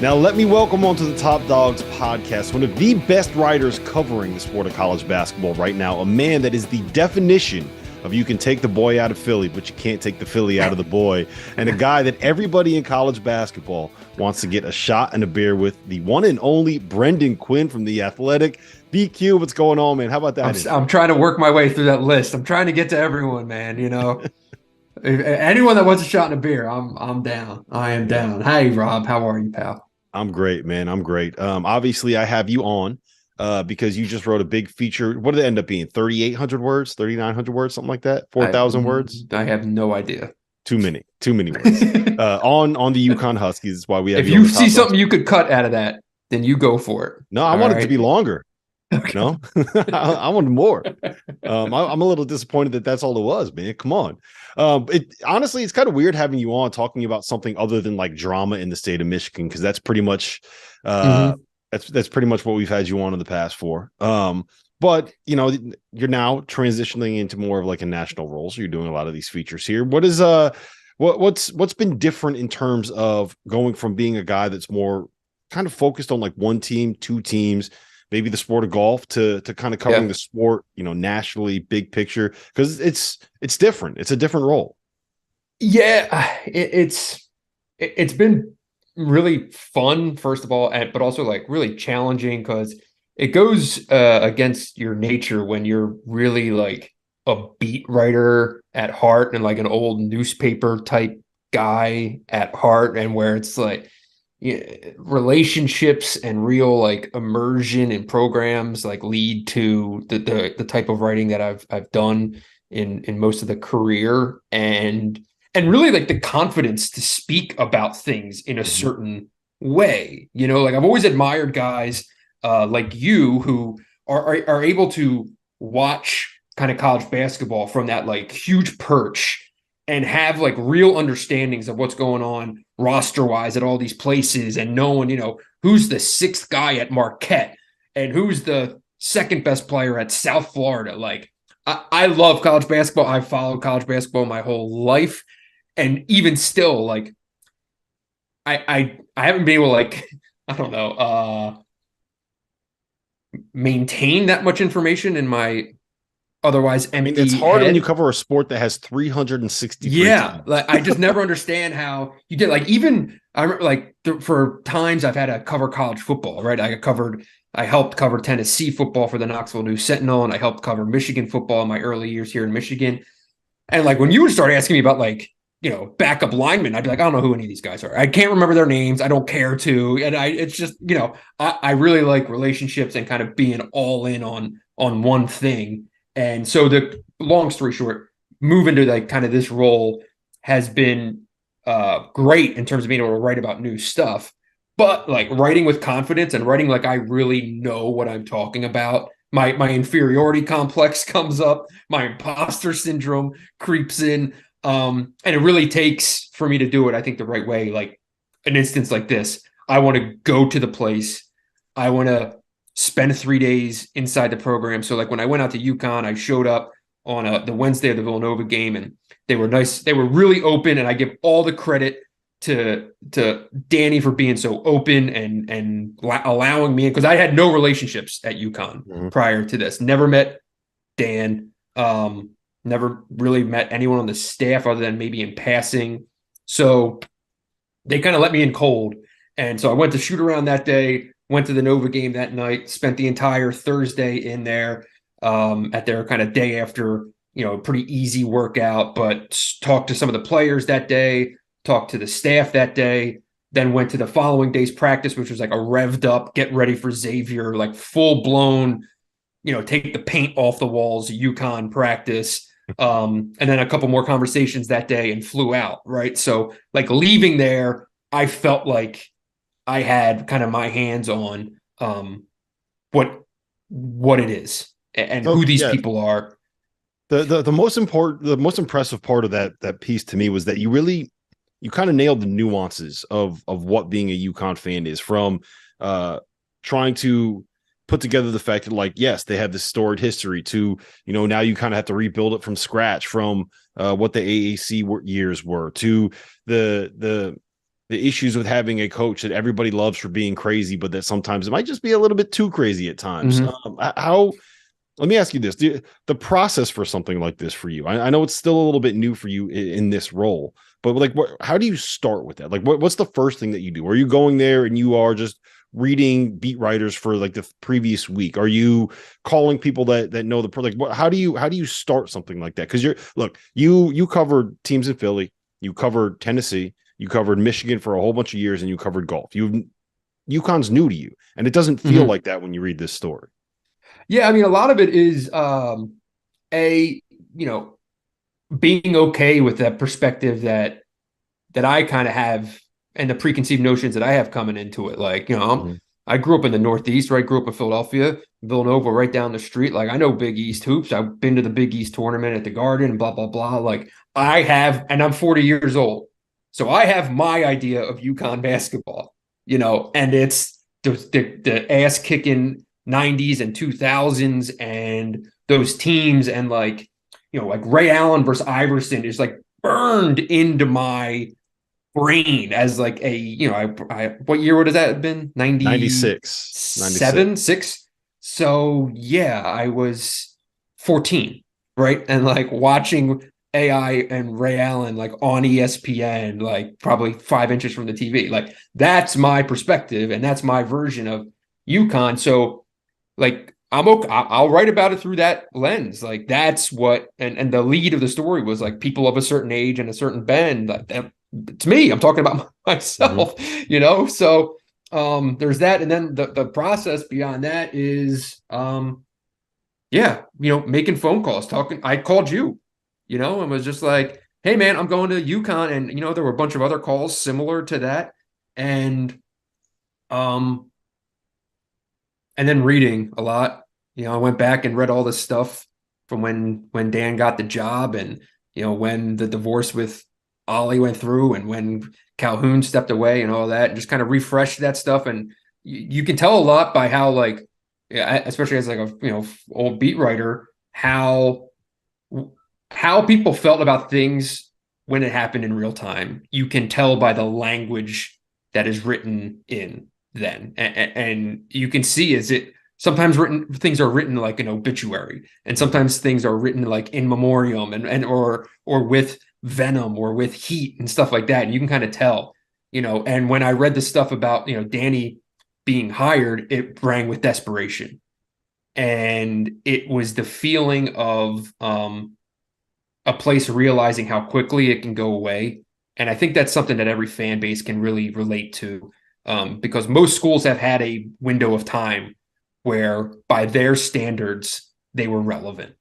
Now, let me welcome onto the Top Dogs podcast, one of the best writers covering the sport of college basketball right now, a man that is the definition of you can take the boy out of Philly, but you can't take the Philly out of the boy, and a guy that everybody in college basketball wants to get a shot and a beer with, the one and only Brendan Quinn from The Athletic. BQ, what's going on, man? How about that? I'm trying to work my way through that list. I'm trying to get to everyone, man. You know, anyone that wants a shot and a beer, I'm down. I am down. Hey, Rob, how are you, pal? I'm great, man. I'm great. Obviously, I have you on because you just wrote a big feature. What did it end up being? 3,800 words, 3,900 words, something like that? 4,000 words? I have no idea. Too many words. On the UConn Huskies is why we have. If you see something you could cut out of that, then you go for it. No, I want it to be longer. Okay. No, I wanted more. I'm a little disappointed that that's all it was, man. Come on. Honestly, it's kind of weird having you on talking about something other than like drama in the state of Michigan, because that's pretty much that's pretty much what we've had you on in the past for. But you know, you're now transitioning into more of like a national role, so you're doing a lot of these features here. What is what's been different in terms of going from being a guy that's more kind of focused on like one team, two teams, maybe the sport of golf, to kind of covering the sport, you know, nationally, big picture, because it's different. It's a different role. Yeah, it's been really fun, first of all, but also like really challenging because it goes against your nature when you're really like a beat writer at heart and like an old newspaper type guy at heart, and where it's like relationships and real like immersion in programs like lead to the type of writing that I've done in most of the career, and really like the confidence to speak about things in a certain way. You know, like I've always admired guys like you who are able to watch kind of college basketball from that like huge perch and have like real understandings of what's going on roster wise at all these places, and knowing, you know, who's the sixth guy at Marquette and who's the second best player at South Florida. Like I love college basketball. I've followed college basketball my whole life. And even still, like I haven't been able to, like, I don't know, maintain that much information in my otherwise empty. I mean, it's hard when you cover a sport that has 360. Yeah, like I just never understand how you get, like, even I remember like for times I've had to cover college football, right? I helped cover Tennessee football for the Knoxville News Sentinel, and I helped cover Michigan football in my early years here in Michigan. And like when you would start asking me about like, you know, backup linemen, I'd be like, I don't know who any of these guys are. I can't remember their names. I don't care to. And it's just, you know, I really like relationships and kind of being all in on one thing. And so the long story short, moving to like kind of this role has been great in terms of being able to write about new stuff, but like writing with confidence and writing like I really know what I'm talking about. My inferiority complex comes up, my imposter syndrome creeps in. And it really takes for me to do it, I think, the right way. Like an instance like this, I want to go to the place. I want to spend 3 days inside the program. So like when I went out to UConn, I showed up on the Wednesday of the Villanova game, and they were nice. They were really open, and I give all the credit to Danny for being so open and allowing me in, because I had no relationships at UConn prior to this. Never met Dan. Never really met anyone on the staff other than maybe in passing. So they kind of let me in cold. And so I went to shoot around that day, went to the Nova game that night, spent the entire Thursday in there at their kind of day after, you know, pretty easy workout, but talked to some of the players that day, talked to the staff that day, then went to the following day's practice, which was like a revved up, get ready for Xavier, like full blown, you know, take the paint off the walls, UConn practice. And then a couple more conversations that day and flew out. Right. So like leaving there, I felt like I had kind of my hands on what it is and who these people are. The most impressive part of that piece to me was that you kind of nailed the nuances of what being a UConn fan is, from trying to put together the fact that, like, yes, they have this storied history, to, you know, now you kind of have to rebuild it from scratch from what the AAC years were, to the the issues with having a coach that everybody loves for being crazy, but that sometimes it might just be a little bit too crazy at times. How Let me ask you this: the process for something like this for you? I know it's still a little bit new for you in this role, but like, how do you start with that? Like, what's the first thing that you do? Are you going there and you are just reading beat writers for like the previous week? Are you calling people that know how do you start something like that? Because you covered teams in Philly, you covered Tennessee, you covered Michigan for a whole bunch of years, and you covered golf. UConn's new to you, and it doesn't feel like that when you read this story. Yeah, I mean, a lot of it is being okay with that perspective that I kind of have, and the preconceived notions that I have coming into it. Like, I grew up in the Northeast, right? Grew up in Philadelphia, Villanova, right down the street. Like, I know Big East hoops. I've been to the Big East tournament at the Garden, and blah blah blah. Like, and I'm 40 years old, so I have my idea of UConn basketball. And it's the ass kicking 90s and 2000s and those teams, and like Ray Allen versus Iverson is like burned into my brain as like what year would have that been? 96 97 6. So yeah, I was 14, right? And like watching AI and Ray Allen like on ESPN, like probably 5 inches from the TV. Like, that's my perspective, and that's my version of UConn. So like, I'm okay. I'll write about it through that lens. Like, that's what, and the lead of the story was like people of a certain age and a certain bend. Like, it's me. I'm talking about myself, So there's that, and then the process beyond that is making phone calls, talking. I called you, and was just like, hey man, I'm going to UConn, and there were a bunch of other calls similar to that, and then reading a lot. I went back and read all this stuff from when Dan got the job, and when the divorce with Ollie went through, and when Calhoun stepped away, and all that, and just kind of refreshed that stuff. And you can tell a lot by how, like, especially as like a old beat writer, how people felt about things when it happened in real time. You can tell by the language that is written in then, and you can see sometimes things are written like an obituary, and sometimes things are written like in memoriam, or with venom or with heat and stuff like that, and you can kind of tell. And when I read the stuff about Danny being hired, it rang with desperation, and it was the feeling of a place realizing how quickly it can go away. And I think that's something that every fan base can really relate to. Because most schools have had a window of time where, by their standards, they were relevant.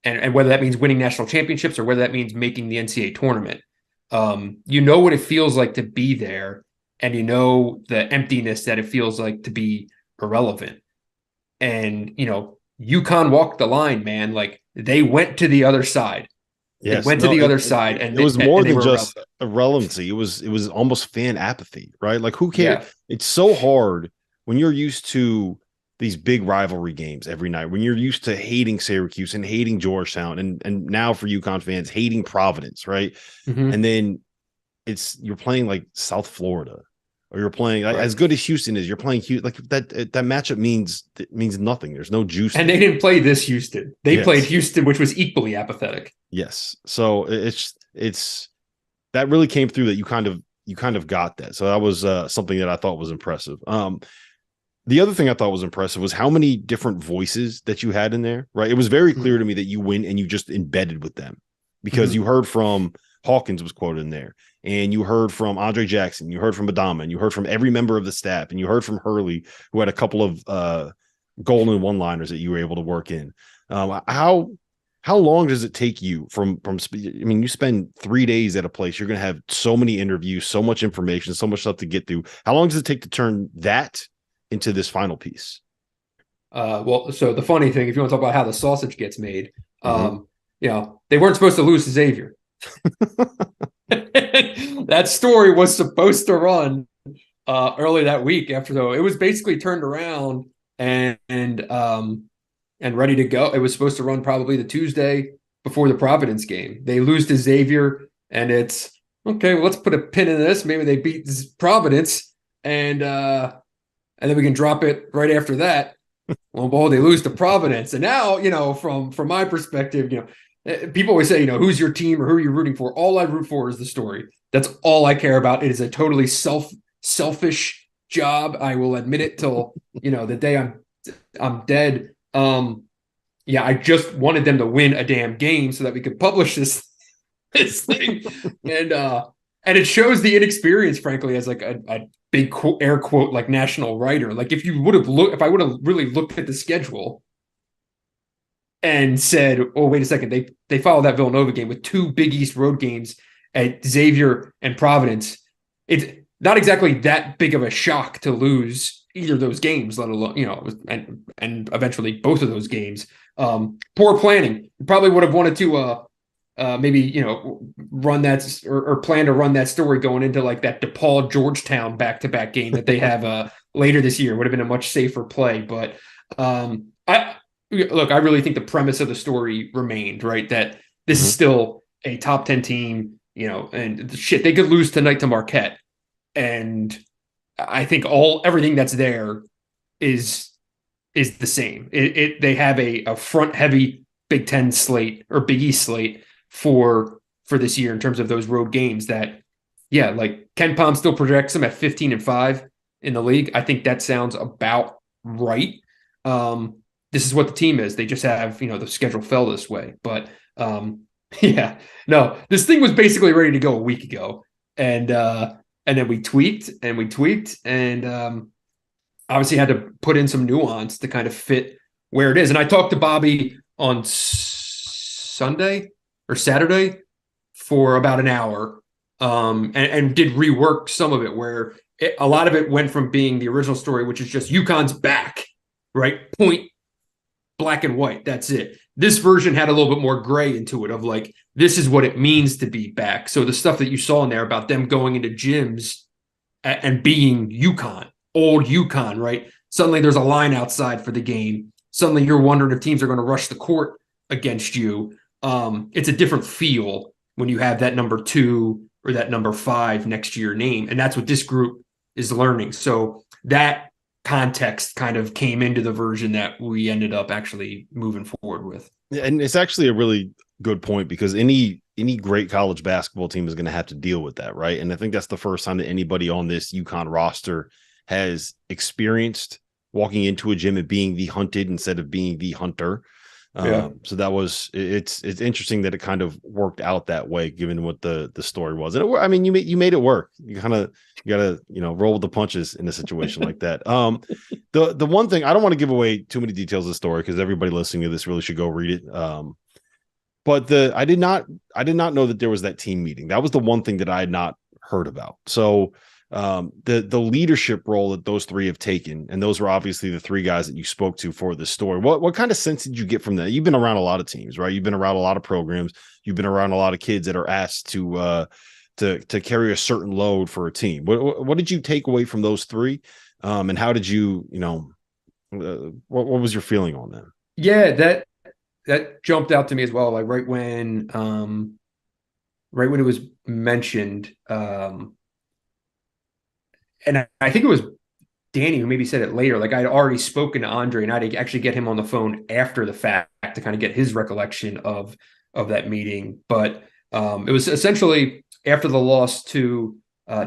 And whether that means winning national championships or whether that means making the NCAA tournament, what it feels like to be there, and the emptiness that it feels like to be irrelevant. And, UConn walked the line, man. Like, they went to the other side. Yes, they went to the other side, and it was more than just irrelevancy. It was almost fan apathy, right? Like, who cares? Yeah. It's so hard when you're used to these big rivalry games every night, when you're used to hating Syracuse and hating Georgetown, and now for UConn fans hating Providence, right? And then you're playing like South Florida, or you're playing as good as Houston is. You're playing like that matchup means nothing. There's no juice. And they didn't play this Houston. They played Houston, which was equally apathetic. Yes. So it's that really came through, that you kind of got that. So that was something that I thought was impressive. The other thing I thought was impressive was how many different voices that you had in there, right? It was very clear to me that you went and you just embedded with them, because you heard from Hawkins was quoted in there, and you heard from Andre Jackson, you heard from Adama, and you heard from every member of the staff, and you heard from Hurley, who had a couple of golden one-liners that you were able to work in. How long does it take you you spend 3 days at a place, you're going to have so many interviews, so much information, so much stuff to get through. How long does it take to turn that into this final piece? Well, so the funny thing, if you want to talk about how the sausage gets made, they weren't supposed to lose to Xavier. That story was supposed to run early that week after, though. It was basically turned around and ready to go. It was supposed to run probably the Tuesday before the Providence game. They lose to Xavier, and it's okay, well, let's put a pin in this. Maybe they beat Providence, and then we can drop it right after that. Well, they lose to Providence, and now from my perspective, people always say, who's your team or who are you rooting for? All I root for is the story. That's all I care about. It is a totally selfish job. I will admit it till the day I'm dead. Yeah, I just wanted them to win a damn game so that we could publish this thing, and it shows the inexperience, frankly, as like a big air quote like national writer. Like if I would have really looked at the schedule and said, "Oh, wait a second, they followed that Villanova game with two Big East road games at Xavier and Providence." It's not exactly that big of a shock to lose either of those games, let alone and eventually both of those games. Poor planning. Probably would have wanted to maybe run that or plan to run that story going into like that DePaul Georgetown back-to-back game that they have later this year. Would have been a much safer play, but I really think the premise of the story remained right, that this is still a top 10 team, and shit, they could lose tonight to Marquette, and I think everything that's there is the same. They have a front heavy Big Ten slate or Big East slate for this year in terms of those road games that, yeah, like Ken Pom still projects them at 15-5 in the league. I think that sounds about right. This is what the team is. They just have, the schedule fell this way. But yeah, no, this thing was basically ready to go a week ago. And then we tweaked and obviously had to put in some nuance to kind of fit where it is. And I talked to Bobby on Sunday or Saturday for about an hour and did rework some of it where a lot of it went from being the original story, which is just UConn's back, right? Point, black and white. That's it. This version had a little bit more gray into it of like, this is what it means to be back. So the stuff that you saw in there about them going into gyms and being UConn, old UConn, right? Suddenly there's a line outside for the game. Suddenly you're wondering if teams are going to rush the court against you. It's a different feel when you have that number 2 or that number 5 next to your name. And that's what this group is learning. So that context kind of came into the version that we ended up actually moving forward with. And it's actually a really good point because any great college basketball team is going to have to deal with that, right? And I think that's the first time that anybody on this UConn roster has experienced walking into a gym and being the hunted instead of being the hunter. So that was it's interesting that it kind of worked out that way given what the story was. And I mean, you made it work. You gotta roll with the punches in a situation like that. The one thing, I don't want to give away too many details of the story because everybody listening to this really should go read it. But I did not know that there was that team meeting. That was the one thing that I had not heard about. So the leadership role that those three have taken, and those were obviously the three guys that you spoke to for this story. What kind of sense did you get from that? You've been around a lot of teams, right? You've been around a lot of programs. You've been around a lot of kids that are asked to carry a certain load for a team. What did you take away from those three? And how did you what was your feeling on that? Yeah, that jumped out to me as well. Like right when it was mentioned, and I think it was Danny who maybe said it later. Like I'd already spoken to Andre, and I'd actually get him on the phone after the fact to kind of get his recollection of that meeting. But it was essentially after the loss to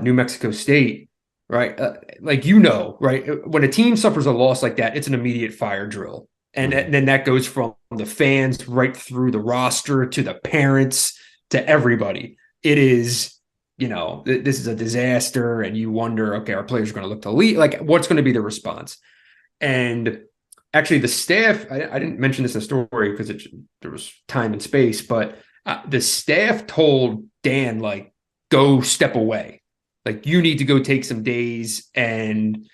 New Mexico State, right? Right? When a team suffers a loss like that, it's an immediate fire drill. And then that goes from the fans right through the roster to the parents to everybody. It is, this is a disaster, and you wonder, okay, our players are going to look to leave. Like, what's going to be the response? And actually, the staff, I didn't mention this in the story because there was time and space, but the staff told Dan, like, go step away. Like, you need to go take some days and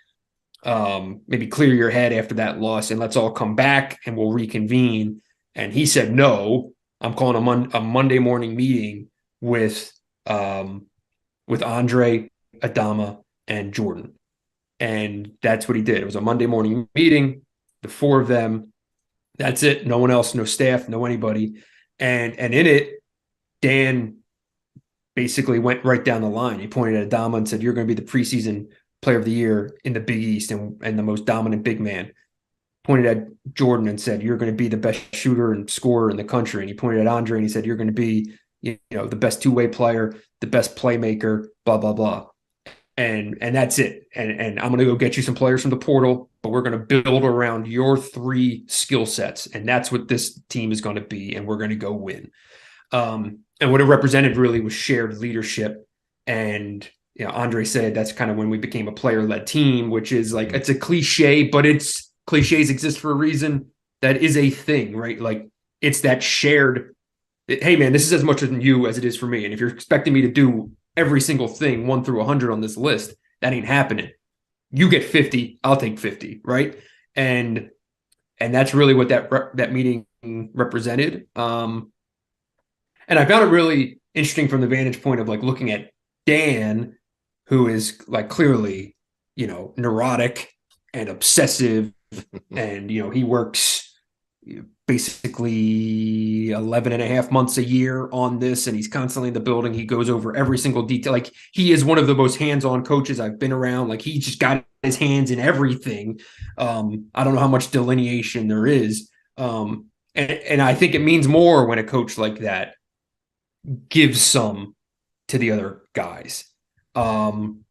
maybe clear your head after that loss, and let's all come back and we'll reconvene. And he said, no, I'm calling a Monday morning meeting with Andre, Adama, and Jordan. And that's what he did. It was a Monday morning meeting, the four of them. That's it. No one else, no staff, no anybody. And in it, Dan basically went right down the line. He pointed at Adama and said, "You're going to be the preseason player of the year in the Big East and the most dominant big man." Pointed at Jordan and said, "You're going to be the best shooter and scorer in the country." And he pointed at Andre and he said, "You're going to be, the best two-way player, the best playmaker, blah, blah, blah." And that's it. And I'm going to go get you some players from the portal, but we're going to build around your three skill sets. And that's what this team is going to be. And we're going to go win. And what it represented really was shared leadership. And, Andre said that's kind of when we became a player-led team, which is like, it's a cliche, but cliches exist for a reason. That is a thing, right? Like it's that shared, hey man, this is as much on you as it is for me. And if you're expecting me to do every single thing 1 through 100 on this list, that ain't happening. You get 50, I'll take 50, right? And that's really what that meeting represented. And I found it really interesting from the vantage point of like looking at Dan, who is like clearly, neurotic and obsessive, and he works basically 11 and a half months a year on this, and he's constantly in the building. He goes over every single detail. Like he is one of the most hands-on coaches I've been around. Like he just got his hands in everything. I don't know how much delineation there is. And I think it means more when a coach like that gives some to the other guys. And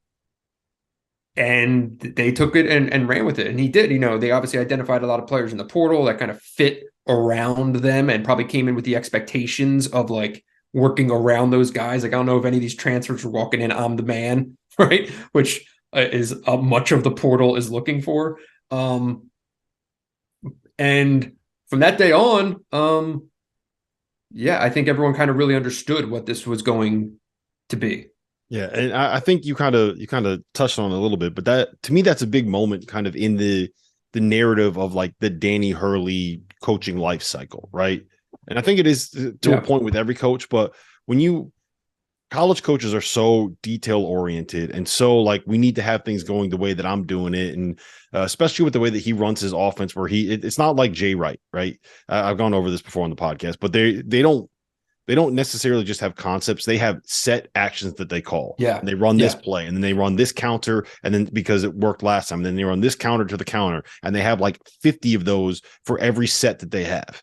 they took it and ran with it. And he did, they obviously identified a lot of players in the portal that kind of fit around them and probably came in with the expectations of like working around those guys. Like, I don't know if any of these transfers were walking in, I'm the man, right? Which is much of the portal is looking for. And from that day on, I think everyone kind of really understood what this was going to be. Yeah, and I think you kind of touched on it a little bit, but that to me that's a big moment kind of in the narrative of like the Danny Hurley coaching life cycle, right? And I think it is to a point with every coach, but when college coaches are so detail oriented and so like we need to have things going the way that I'm doing it, and especially with the way that he runs his offense, where it's not like Jay Wright, right? I've gone over this before on the podcast, but they don't necessarily just have concepts. They have set actions that they call. Yeah. And they run this play, and then they run this counter. And then because it worked last time, then they run this counter to the counter. And they have like 50 of those for every set that they have.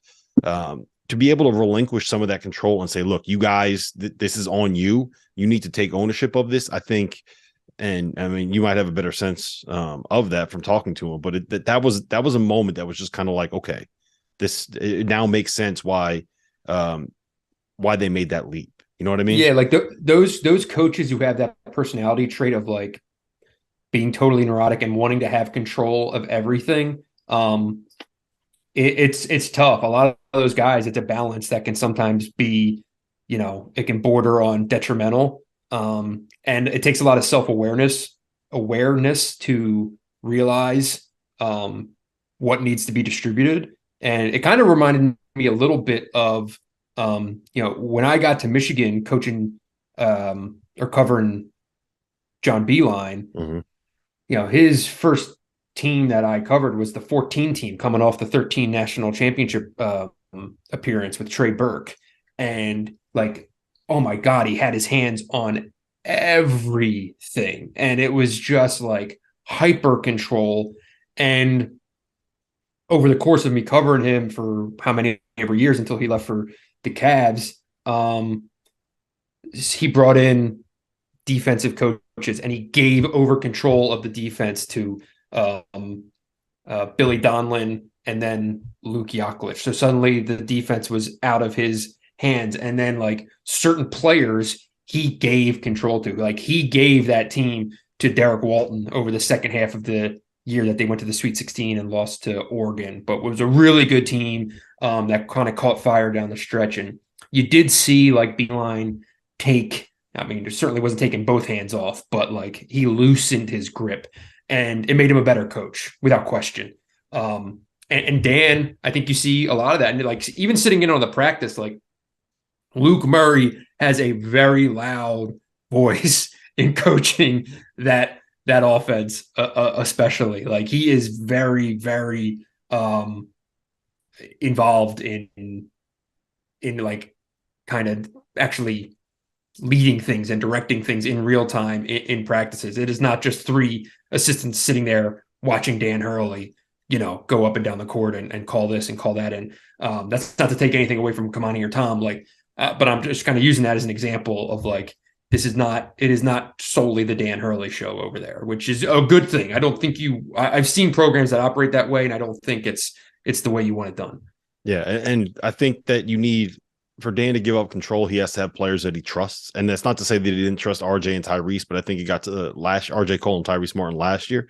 To be able to relinquish some of that control and say, look, you guys, this is on you. You need to take ownership of this, I think. And I mean, you might have a better sense of that from talking to him. But that was a moment that was just kind of like, okay, it now makes sense why they made that leap. You know what I mean? Yeah, like those coaches who have that personality trait of like being totally neurotic and wanting to have control of everything. It's tough. A lot of those guys, it's a balance that can sometimes be, it can border on detrimental. And it takes a lot of self-awareness to realize what needs to be distributed. And it kind of reminded me a little bit of when I got to Michigan coaching or covering John Beilein, mm-hmm. His first team that I covered was the 14 team coming off the 13 national championship appearance with Trey Burke. And like, oh my God, he had his hands on everything. And it was just like hyper control. And over the course of me covering him for how many ever years until he left for the Cavs, he brought in defensive coaches and he gave over control of the defense to Billy Donlin and then Luke Yaklich. So suddenly the defense was out of his hands. And then like certain players he gave control to. Like he gave that team to Derek Walton over the second half of the year that they went to the Sweet 16 and lost to Oregon, but it was a really good team that kind of caught fire down the stretch. And you did see like Beilein it certainly wasn't taking both hands off, but like he loosened his grip and it made him a better coach without question. And Dan, I think you see a lot of that. And like even sitting in on the practice, like Luke Murray has a very loud voice in coaching that offense, especially. Like he is very, very involved in like kind of actually leading things and directing things in real time in practices. It is not just 3 assistants sitting there watching Dan Hurley, go up and down the court and call this and call that. And that's not to take anything away from Kamani or Tom, but I'm just kind of using that as an example of it is not solely the Dan Hurley show over there, which is a good thing. I don't think I've seen programs that operate that way, and I don't think it's the way you want it done. Yeah. And I think that for Dan to give up control, he has to have players that he trusts. And that's not to say that he didn't trust RJ and Tyrese, but I think he got to RJ Cole and Tyrese Martin last year.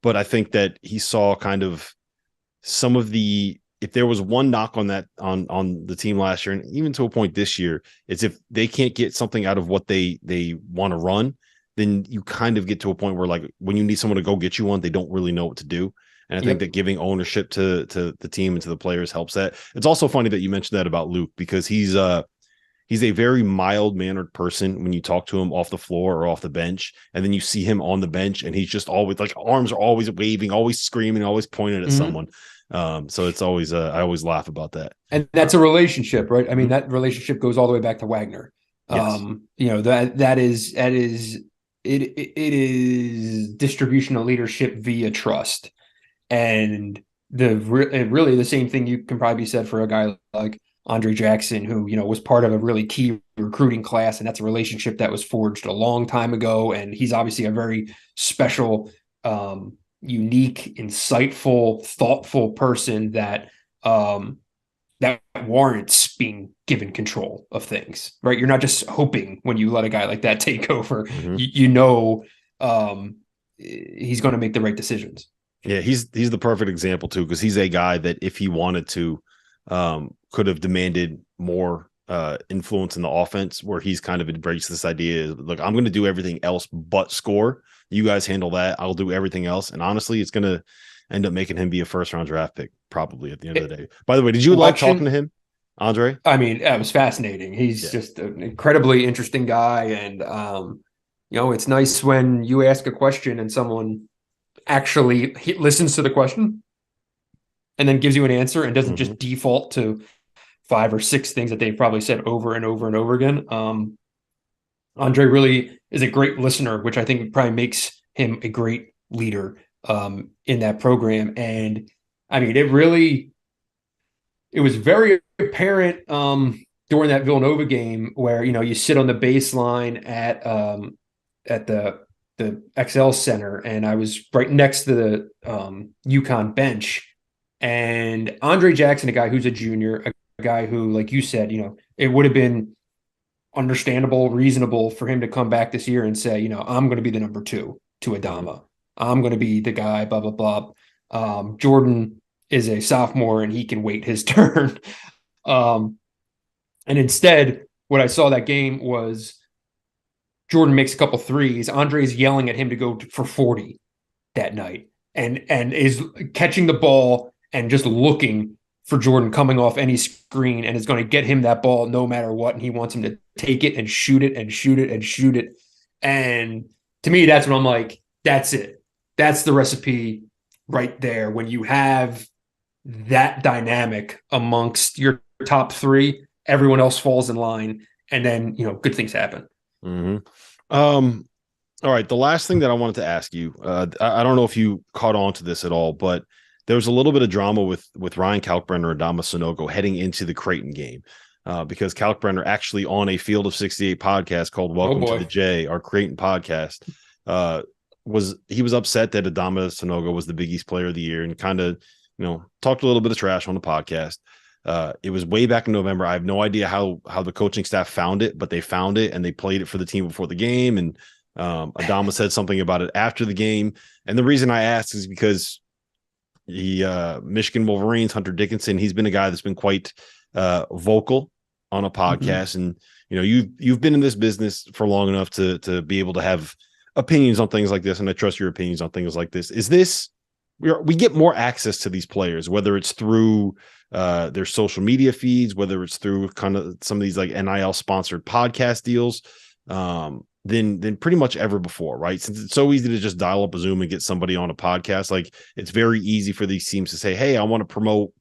But I think that he saw kind of some of if there was one knock on that on the team last year, and even to a point this year, it's if they can't get something out of what they want to run, then you kind of get to a point where when you need someone to go get you one, they don't really know what to do. And I think that giving ownership to the team and to the players helps that. It's also funny that you mentioned that about Luke, because he's a very mild-mannered person when you talk to him off the floor or off the bench, and then you see him on the bench, and he's just always arms are always waving, always screaming, always pointing at someone. So it's always I always laugh about that. And that's a relationship, right? I mean, that relationship goes all the way back to Wagner. Yes. That is distributional leadership via trust. And really the same thing you can probably be said for a guy like Andre Jackson, who, was part of a really key recruiting class. And that's a relationship that was forged a long time ago. And he's obviously a very special, unique, insightful, thoughtful person that warrants being given control of things, right? You're not just hoping when you let a guy like that take over. He's going to make the right decisions. Yeah, he's the perfect example too, because he's a guy that if he wanted to, could have demanded more influence in the offense, where he's kind of embraced this idea. Look, I'm going to do everything else but score. You guys handle that. I'll do everything else. And honestly, it's going to end up making him be a first-round draft pick probably at the end of the day. By the way, did you like talking to him, Andre? I mean, it was fascinating. He's just an incredibly interesting guy. And, it's nice when you ask a question and someone actually listens to the question and then gives you an answer and doesn't just default to 5 or 6 things that they've probably said over and over and over again. Andre really is a great listener, which I think probably makes him a great leader in that program. And I mean, it was very apparent during that Villanova game where, you sit on the baseline at the XL Center, and I was right next to the UConn bench, and Andre Jackson, a guy who's a junior, a guy who, like you said, it would have been understandable, reasonable for him to come back this year and say, I'm going to be the number 2 to Adama. I'm going to be the guy, blah, blah, blah. Jordan is a sophomore and he can wait his turn. And instead, what I saw that game was Jordan makes a couple threes. Andre's yelling at him to go for 40 that night and is catching the ball and just looking for Jordan coming off any screen, and is going to get him that ball no matter what. And he wants him to take it and shoot it and shoot it and shoot it. And to me, that's when I'm like, that's it. That's the recipe right there. When you have that dynamic amongst your top 3, everyone else falls in line, and then, good things happen. All right. The last thing that I wanted to ask you, I don't know if you caught on to this at all, but there was a little bit of drama with Ryan Kalkbrenner and Adama Sanogo heading into the Creighton game, because Kalkbrenner actually on a Field of 68 podcast called Welcome to the J, our Creighton podcast, was upset that Adama Sanogo was the Big East Player of the Year, and kind of, talked a little bit of trash on the podcast. It was way back in November. I have no idea how the coaching staff found it, but they found it and they played it for the team before the game. And Adama said something about it after the game. And the reason I asked is because Michigan Wolverines, Hunter Dickinson, he's been a guy that's been quite vocal on a podcast. And, you've been in this business for long enough to be able to have opinions on things like this. And I trust your opinions on things like this. Is this, we get more access to these players, whether it's through their social media feeds, whether it's through kind of some of these like NIL sponsored podcast deals, than pretty much ever before, right? Since it's so easy to just dial up a Zoom and get somebody on a podcast, like it's very easy for these teams to say, hey, I want to promote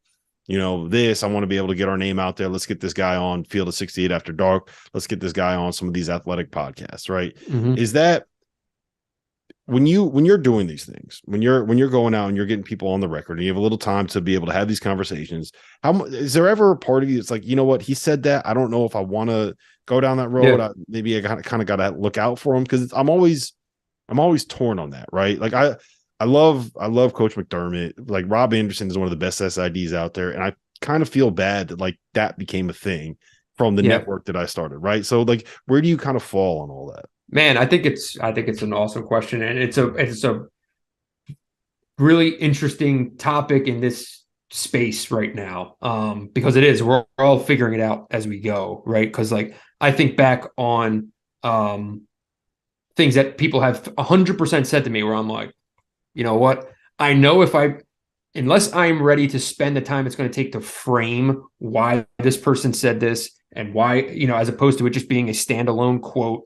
this. I want to be able to get our name out there. Let's get this guy on Field of 68 After Dark. Let's get this guy on some of these athletic podcasts, right? Mm-hmm. Is that when you're doing these things, when you're going out and you're getting people on the record and you have a little time to be able to have these conversations, is there ever a part of you that's like, you know what, he said that, I don't know if I want to go down that road. Yeah. Maybe I kind of got to look out for him, because I'm always torn on that, right? Like I love Coach McDermott. Like Rob Anderson is one of the best SIDs out there, and I kind of feel bad that like that became a thing from the network that I started, right? So like, where do you kind of fall on all that? Man, I think it's an awesome question, and it's a really interesting topic in this space right now, because it is, we're all figuring it out as we go, right? Because like I think back on things that people have 100% said to me where I'm like, you know what? I know unless I'm ready to spend the time it's going to take to frame why this person said this and why, as opposed to it just being a standalone quote,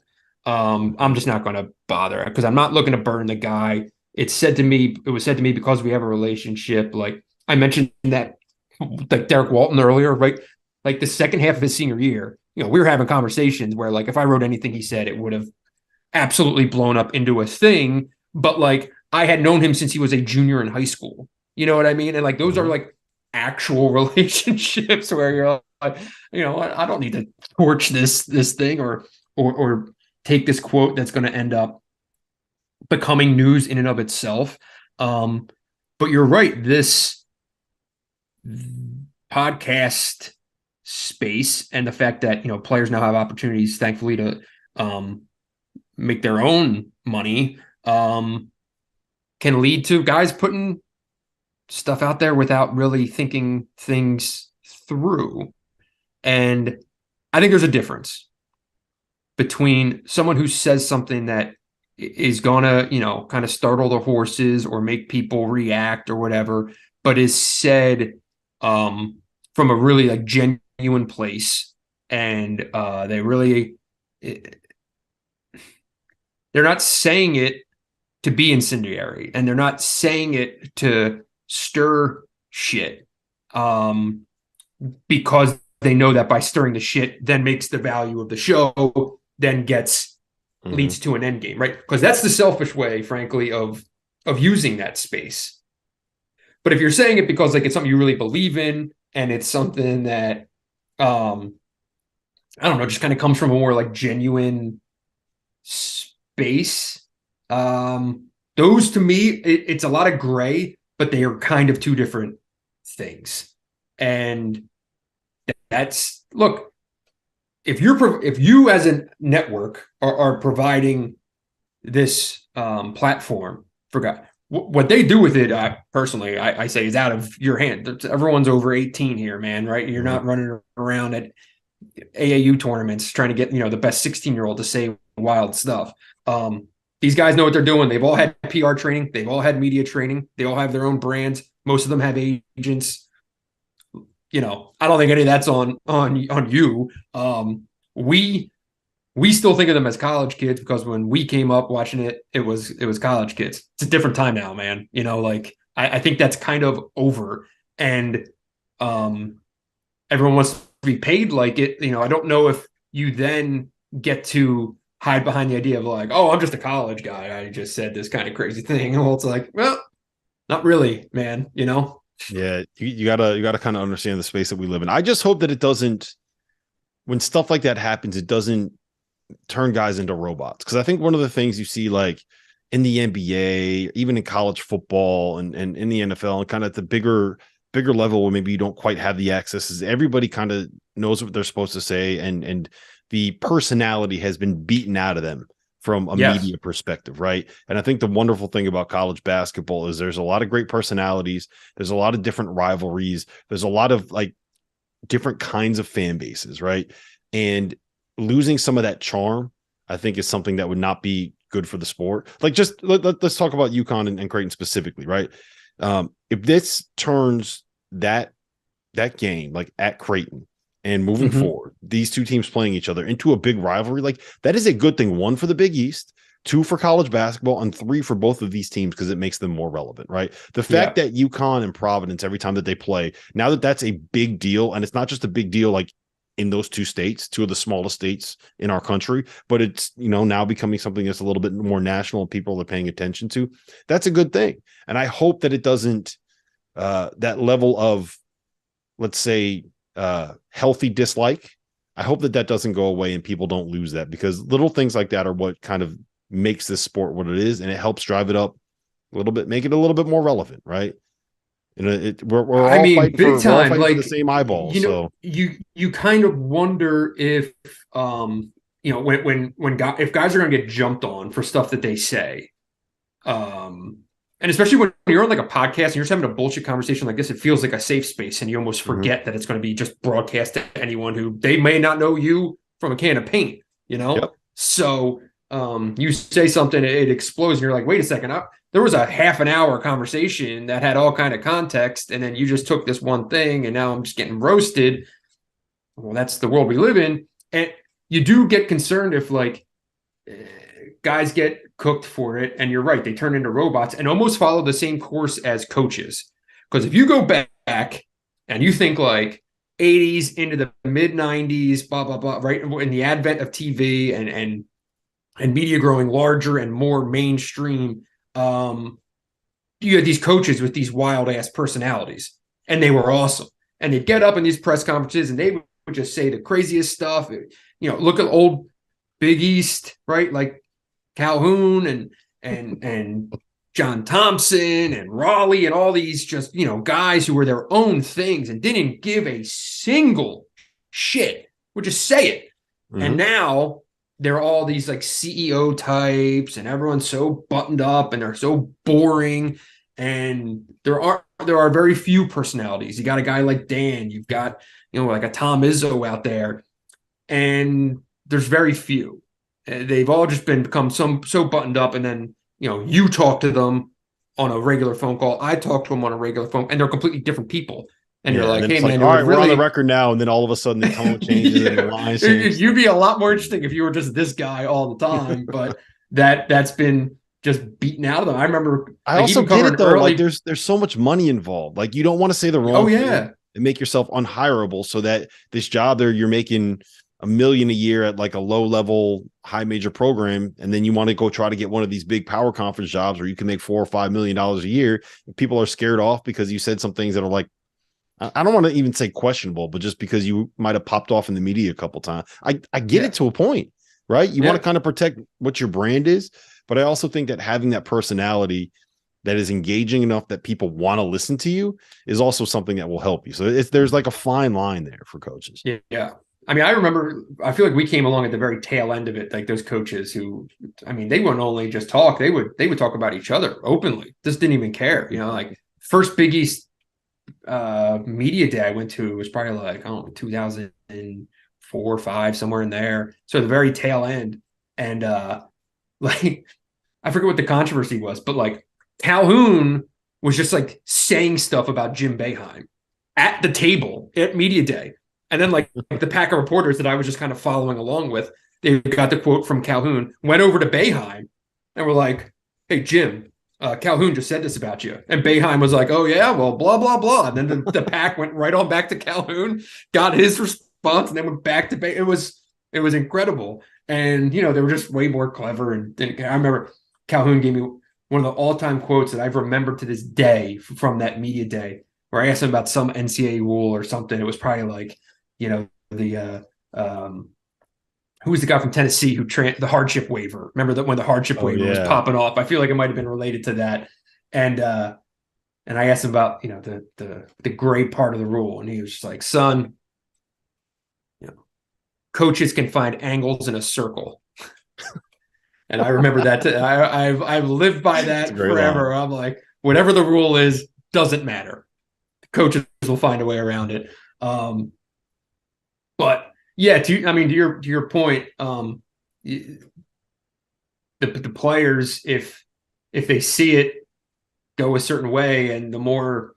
I'm just not going to bother, because I'm not looking to burn the guy. It was said to me because we have a relationship. Like I mentioned that, like Derek Walton earlier, right? Like the second half of his senior year, we were having conversations where like if I wrote anything he said, it would have absolutely blown up into a thing. But like I had known him since he was a junior in high school. You know what I mean? And like those are like actual relationships where you're like, I don't need to torch this thing or take this quote that's going to end up becoming news in and of itself. But you're right. This podcast space and the fact that, players now have opportunities, thankfully, to make their own money, can lead to guys putting stuff out there without really thinking things through. And I think there's a difference between someone who says something that is gonna, kind of startle the horses or make people react or whatever, but is said from a really like genuine place, and they're not saying it to be incendiary, and they're not saying it to stir shit, because they know that by stirring the shit then makes the value of the show, then leads to an end game, right? Because that's the selfish way, frankly, of using that space. But if you're saying it because like it's something you really believe in, and it's something that I don't know, just kind of comes from a more like genuine space, those to me, it's a lot of gray, but they are kind of two different things. And that's, look, if you as a network are providing this platform for guys, what they do with it, personally, I say, is out of your hand. Everyone's over 18 here, man, right? You're not running around at AAU tournaments trying to get, the best 16-year-old to say wild stuff. These guys know what they're doing. They've all had PR training. They've all had media training. They all have their own brands. Most of them have agents. I don't think any of that's on you. We still think of them as college kids, because when we came up watching it, it was college kids. It's a different time now, man. I think that's kind of over, and everyone wants to be paid like it. I don't know if you then get to hide behind the idea of like, oh, I'm just a college guy, I just said this kind of crazy thing. Well, it's like, well, not really, man. Yeah, you gotta kind of understand the space that we live in. I just hope that it doesn't, when stuff like that happens, it doesn't turn guys into robots. Because I think one of the things you see, like in the NBA, even in college football and in the NFL, and kind of at the bigger level where maybe you don't quite have the access, is everybody kind of knows what they're supposed to say, and the personality has been beaten out of them from a media perspective, right? And I think the wonderful thing about college basketball is there's a lot of great personalities. There's a lot of different rivalries. There's a lot of like different kinds of fan bases, right? And losing some of that charm, I think, is something that would not be good for the sport. Like, just let's talk about UConn and Creighton specifically, right? If this turns that game, like at Creighton, and moving forward, these two teams playing each other into a big rivalry, like that is a good thing. One, for the Big East. 2 for college basketball, and 3 for both of these teams because it makes them more relevant, right? The fact Yeah. that UConn and Providence, every time that they play, now that that's a big deal, and it's not just a big deal like in those 2 states, 2 of the smallest states in our country, but it's, now becoming something that's a little bit more national and people are paying attention to. That's a good thing. And I hope that it doesn't, that level of, let's say, healthy dislike, I hope that that doesn't go away and people don't lose that, because little things like that are what kind of makes this sport what it is, and it helps drive it up a little bit, make it a little bit more relevant, right? We're I all big fighting for time. the same eyeballs. So you kind of wonder if if guys are going to get jumped on for stuff that they say, and especially when you're on like a podcast and you're just having a bullshit conversation like this, it feels like a safe space, and you almost forget that it's going to be just broadcast to anyone who they may not know you from a can of paint. Yep. So you say something, it explodes, and you're like, wait a second, there was a half an hour conversation that had all kind of context, and then you just took this one thing, and now I'm just getting roasted. Well, that's the world we live in, and you do get concerned if guys get cooked for it, and you're right, they turn into robots and almost follow the same course as coaches. Because if you go back and you think like 80s into the mid 90s, blah blah blah, right, in the advent of TV and media growing larger and more mainstream, you had these coaches with these wild ass personalities, and they were awesome. And they'd get up in these press conferences and they would just say the craziest stuff. Look at old Big East, right? Like Calhoun and John Thompson and Raleigh and all these just, guys who were their own things and didn't give a single shit, would just say it. Mm-hmm. And now they're all these like CEO types, and everyone's so buttoned up and they're so boring. And there are very few personalities. You got a guy like Dan, you've got, like a Tom Izzo out there, and there's very few. They've all just become so buttoned up. And then, you talk to them on a regular phone call. I talk to them on a regular phone, and they're completely different people. And you're like, hey, man, all right, we're on the record now. And then all of a sudden the tone changes and the line changes. You'd be a lot more interesting if you were just this guy all the time. But that's been just beaten out of them. I remember. I also get it though. Like there's so much money involved. Like you don't want to say the wrong thing and make yourself unhireable, so that this job there you're making $1 million a year at like a low level, high major program. And then you want to go try to get one of these big power conference jobs where you can make $4 or $5 million a year. And people are scared off because you said some things that are like, I don't want to even say questionable, but just because you might have popped off in the media a couple times. I get it to a point, right? You want to kind of protect what your brand is, but I also think that having that personality that is engaging enough that people want to listen to you is also something that will help you. So there's like a fine line there for coaches. Yeah. I mean, I feel like we came along at the very tail end of it. Like those coaches who, they wouldn't only just talk, they would talk about each other openly. Just didn't even care. Like first Big East media day I went to was probably like, 2004 or 5, somewhere in there. So the very tail end. And like, I forget what the controversy was, but like Calhoun was just like saying stuff about Jim Boeheim at the table at media day. And then like the pack of reporters that I was just kind of following along with, they got the quote from Calhoun, went over to Boeheim and were like, hey, Jim, Calhoun just said this about you. And Boeheim was like, oh, yeah, well, blah, blah, blah. And then the pack went right on back to Calhoun, got his response, and then went back to Boeheim. It was incredible. And, they were just way more clever. And I remember Calhoun gave me one of the all-time quotes that I've remembered to this day from that media day, where I asked him about some NCAA rule or something. It was probably like, who was the guy from Tennessee who the hardship waiver? Remember that when the hardship waiver was popping off? I feel like it might have been related to that. And I asked him about, the gray part of the rule. And he was just like, son, coaches can find angles in a circle. And I remember that. I've lived by that forever. Line. I'm like, whatever the rule is, doesn't matter. Coaches will find a way around it. But yeah, to your point, the players, if they see it go a certain way, and the more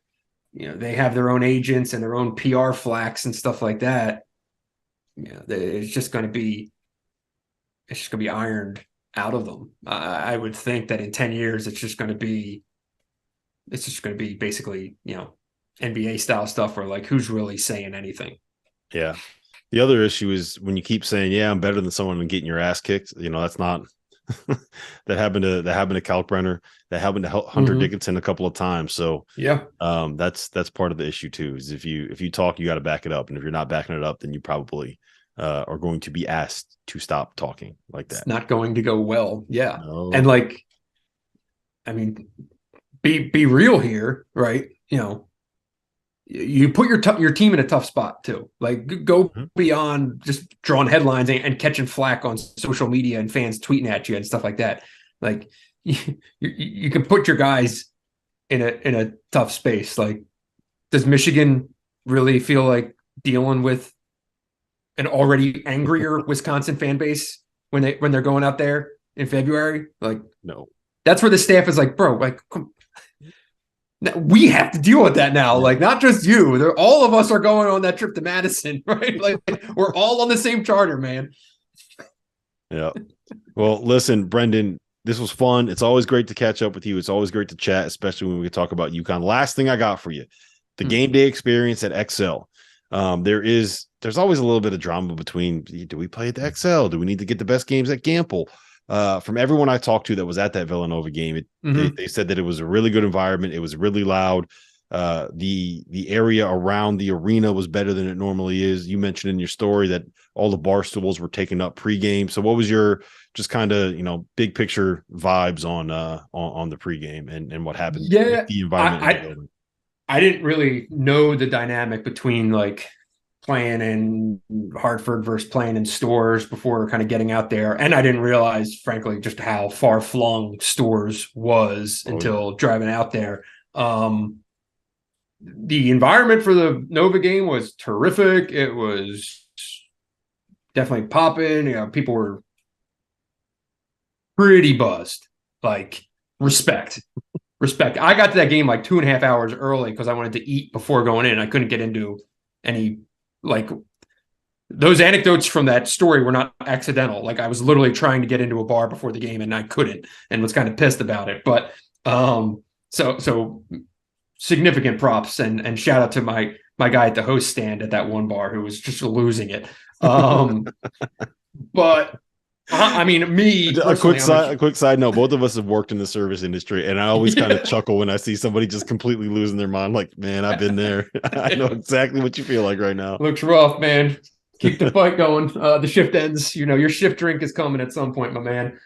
they have their own agents and their own PR flacks and stuff like that, it's just going to be ironed out of them. I would think that in 10 years, it's just going to be basically, NBA style stuff where like, who's really saying anything? Yeah. The other issue is when you keep saying, yeah, I'm better than someone and getting your ass kicked, that's not that happened to Kalkbrenner, that happened to Hunter Dickinson a couple of times. So yeah, that's part of the issue too, is if you talk, you got to back it up. And if you're not backing it up, then you probably are going to be asked to stop talking like that. It's not going to go well. Yeah. No. And like, I mean, be real here, right? You put your team in a tough spot too. Like go beyond just drawing headlines and catching flack on social media and fans tweeting at you and stuff like that. Like you can put your guys in a tough space. Like, does Michigan really feel like dealing with an already angrier Wisconsin fan base when they're going out there in February? Like, no. That's where the staff is like, bro, like, we have to deal with that now. Like, not just you. All of us are going on that trip to Madison, right? Like, we're all on the same charter, man. Yeah. Well, listen, Brendan, this was fun. It's always great to catch up with you. It's always great to chat, especially when we talk about UConn. Last thing I got for you, the game day experience at XL. There's always a little bit of drama between, do we play at the XL? Do we need to get the best games at Gamble? From everyone I talked to that was at that Villanova game, they said that it was a really good environment. It was really loud. The area around the arena was better than it normally is. You mentioned in your story that all the bar stools were taken up pregame. So what was your just kind of, big picture vibes on the pregame and what happened with the environment? I didn't really know the dynamic between like playing in Hartford versus playing in Stores before kind of getting out there. And I didn't realize, frankly, just how far flung Stores was until driving out there. The environment for the Nova game was terrific. It was definitely popping. People were pretty buzzed. Like, respect. I got to that game like 2.5 hours early because I wanted to eat before going in. I couldn't get into any, like, those anecdotes from that story were not accidental. Like, I was literally trying to get into a bar before the game and I couldn't, and was kind of pissed about it. But so significant props and shout out to my guy at the host stand at that one bar who was just losing it. But I mean, me. A quick side note: both of us have worked in the service industry, and I always kind of chuckle when I see somebody just completely losing their mind. Like, man, I've been there. I know exactly what you feel like right now. Looks rough, man. Keep the fight going. The shift ends. Your shift drink is coming at some point, my man.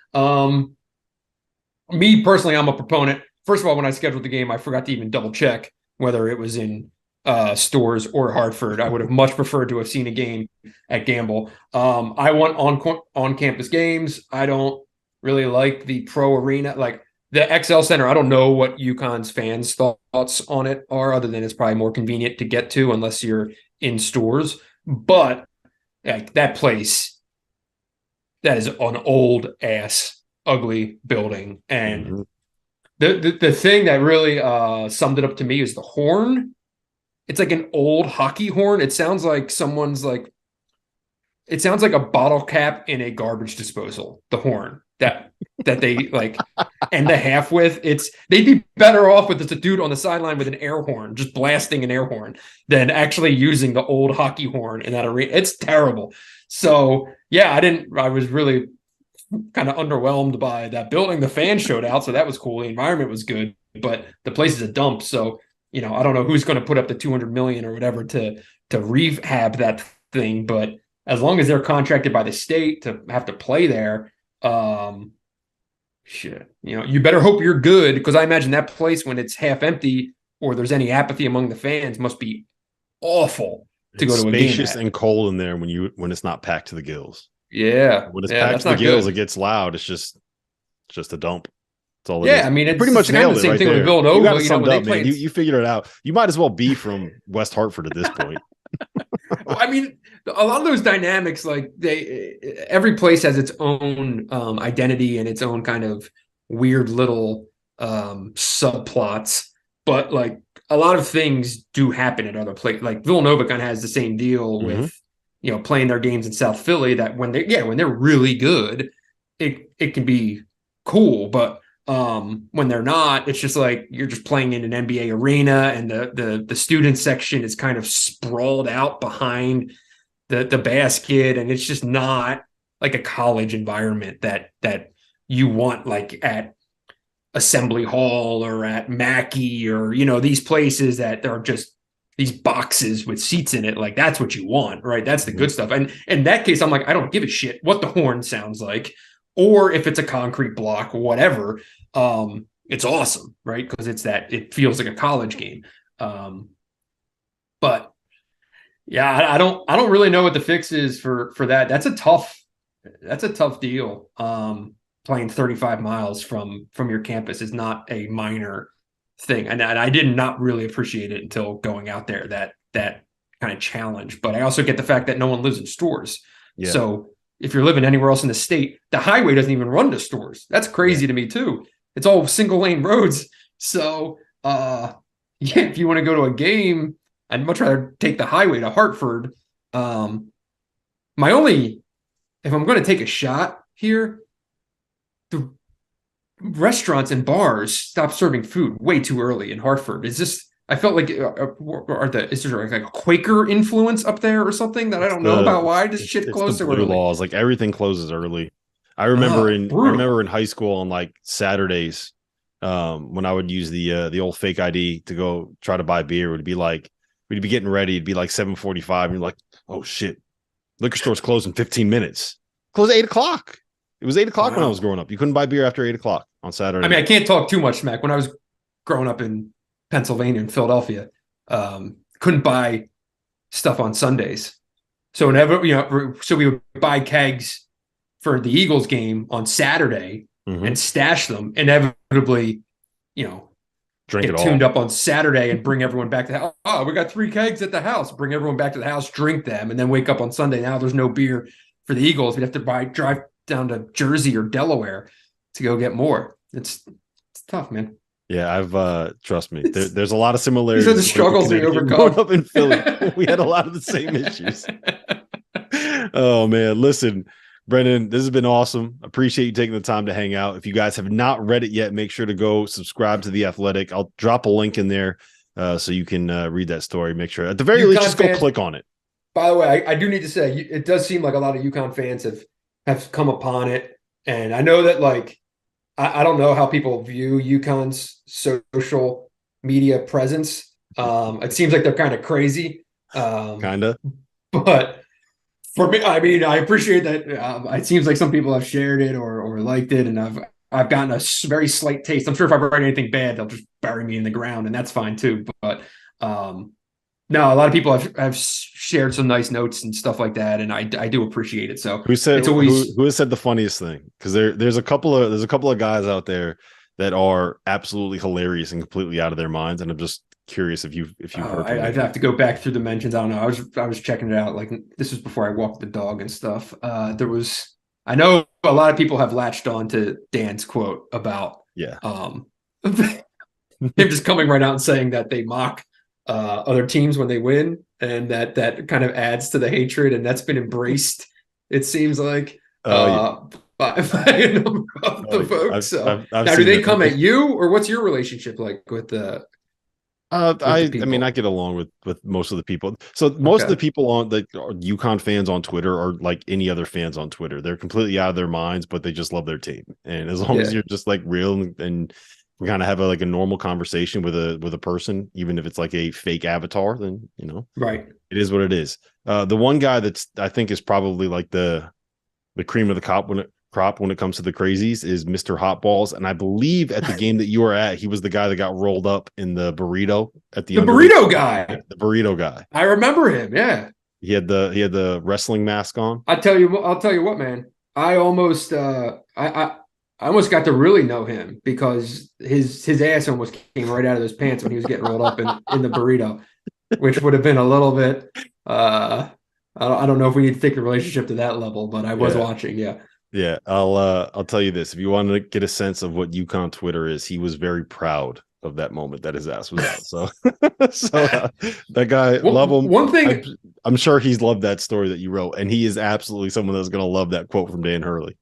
Me personally, I'm a proponent. First of all, when I scheduled the game, I forgot to even double check whether it was in Stores or Hartford. I would have much preferred to have seen a game at Gamble. I want on campus games. I don't really like the pro arena, like the XL Center. I don't know what UConn's fans' thoughts on it are, other than it's probably more convenient to get to unless you're in Stores. But like, that place, that is an old ass ugly building, and the thing that really summed it up to me is the horn. It's like an old hockey horn. It sounds like it sounds like a bottle cap in a garbage disposal. The horn that they like end the half with. They'd be better off with just a dude on the sideline with an air horn, just blasting an air horn, than actually using the old hockey horn in that arena. It's terrible. So yeah, I was really kind of underwhelmed by that building. The fans showed out, so that was cool. The environment was good, but the place is a dump. So, I don't know who's going to put up the $200 million or whatever to rehab that thing. But as long as they're contracted by the state to have to play there, you better hope you're good, because I imagine that place, when it's half empty or there's any apathy among the fans, must be awful to go to a game. Spacious and cold in there when it's not packed to the gills. Yeah, when it's packed to the gills, it gets loud. It's just a dump. That's all. I mean, it's pretty much nailed the same right thing there. with Villanova. You got it summed up, man. You figured it out. You might as well be from West Hartford at this point. I mean, a lot of those dynamics, like every place has its own identity and its own kind of weird little subplots. But like, a lot of things do happen at other places. Like Villanova kind of has the same deal with playing their games in South Philly, that when they're really good, it can be cool, but when they're not, it's just like you're just playing in an NBA arena, and the student section is kind of sprawled out behind the basket, and it's just not like a college environment that you want, like at Assembly Hall or at Mackey or, you know, these places that are just these boxes with seats in it. Like, that's what you want, right? That's the good stuff. And in that case, I'm like, I don't give a shit what the horn sounds like, or if it's a concrete block or whatever. It's awesome, right? Because it feels like a college game. But yeah, I don't really know what the fix is for that. That's a tough deal. Playing 35 miles from your campus is not a minor thing. And I did not really appreciate it until going out there, that kind of challenge. But I also get the fact that no one lives in stores. Yeah. So if you're living anywhere else in the state, the highway doesn't even run to stores. That's crazy to me too. It's all single lane roads. So if you want to go to a game, I'd much rather take the highway to Hartford. If I'm going to take a shot here, the restaurants and bars stopped serving food way too early in Hartford. I felt like, is there like a Quaker influence up there or something that I don't know about? Why does shit close so early? Laws, like everything closes early. I remember in high school on like Saturdays, when I would use the old fake ID to go try to buy beer, we'd be getting ready. It'd be like 7:45, and you're like, oh shit, liquor store's closed in 15 minutes. Close at 8:00. It was 8:00 when I was growing up. You couldn't buy beer after 8:00 on Saturday. I mean, I can't talk too much smack. When I was growing up in Pennsylvania and Philadelphia, couldn't buy stuff on Sundays. So we would buy kegs for the Eagles game on Saturday and stash them. Inevitably, drink get it all. Tuned up on Saturday and bring everyone back to the house. Oh, we got 3 kegs at the house. Bring everyone back to the house, drink them, and then wake up on Sunday. Now there's no beer for the Eagles. We'd have to drive down to Jersey or Delaware to go get more. It's tough, man. Yeah, I've trust me. There's a lot of similarities. These are the struggles we overcome. Growing up in Philly, we had a lot of the same issues. Oh man, listen, Brendan, this has been awesome. Appreciate you taking the time to hang out. If you guys have not read it yet, make sure to go subscribe to The Athletic. I'll drop a link in there so you can read that story. Make sure, at the very least, just go click on it. By the way, I do need to say, it does seem like a lot of UConn fans have come upon it. And I know that, like, I don't know how people view UConn's social media presence. It seems like they're kind of crazy. Kind of. But for me, I mean, I appreciate that. It seems like some people have shared it or liked it, and I've gotten a very slight taste. I'm sure if I write anything bad, they'll just bury me in the ground, and that's fine too. But no, a lot of people have shared some nice notes and stuff like that, and I do appreciate it. So who has said the funniest thing? Because there's a couple of guys out there that are absolutely hilarious and completely out of their minds, and I'm just curious if you've heard. I'd have to go back through the mentions. I don't know. I was checking it out. Like, this was before I walked the dog and stuff. I know a lot of people have latched on to Dan's quote about him just coming right out and saying that they mock other teams when they win, and that kind of adds to the hatred, and that's been embraced, it seems like, by a number of the folks. Now, do they come at you, or what's your relationship like with the I mean, I get along with most of the people. So most of the people on the UConn fans on Twitter are like any other fans on Twitter. They're completely out of their minds, but they just love their team. And as long as you're just like real and we kind of have a normal conversation with a person, even if it's like a fake avatar, then right, it is what it is. The one guy that's I think is probably like the cream of the crop when it comes to the crazies is Mr. Hot Balls, and I believe at the game that you were at, he was the guy that got rolled up in the burrito at the burrito guy. The burrito guy. I remember him. Yeah, he had the wrestling mask on. I'll tell you what, man. I almost I almost got to really know him because his ass almost came right out of his pants when he was getting rolled up in the burrito, which would have been a little bit. I don't know if we need to take the relationship to that level, but I was watching. Yeah. Yeah, I'll tell you this. If you want to get a sense of what UConn Twitter is, he was very proud of that moment that his ass was out. So, that guy, love him. One thing, I'm sure he's loved that story that you wrote, and he is absolutely someone that's going to love that quote from Dan Hurley.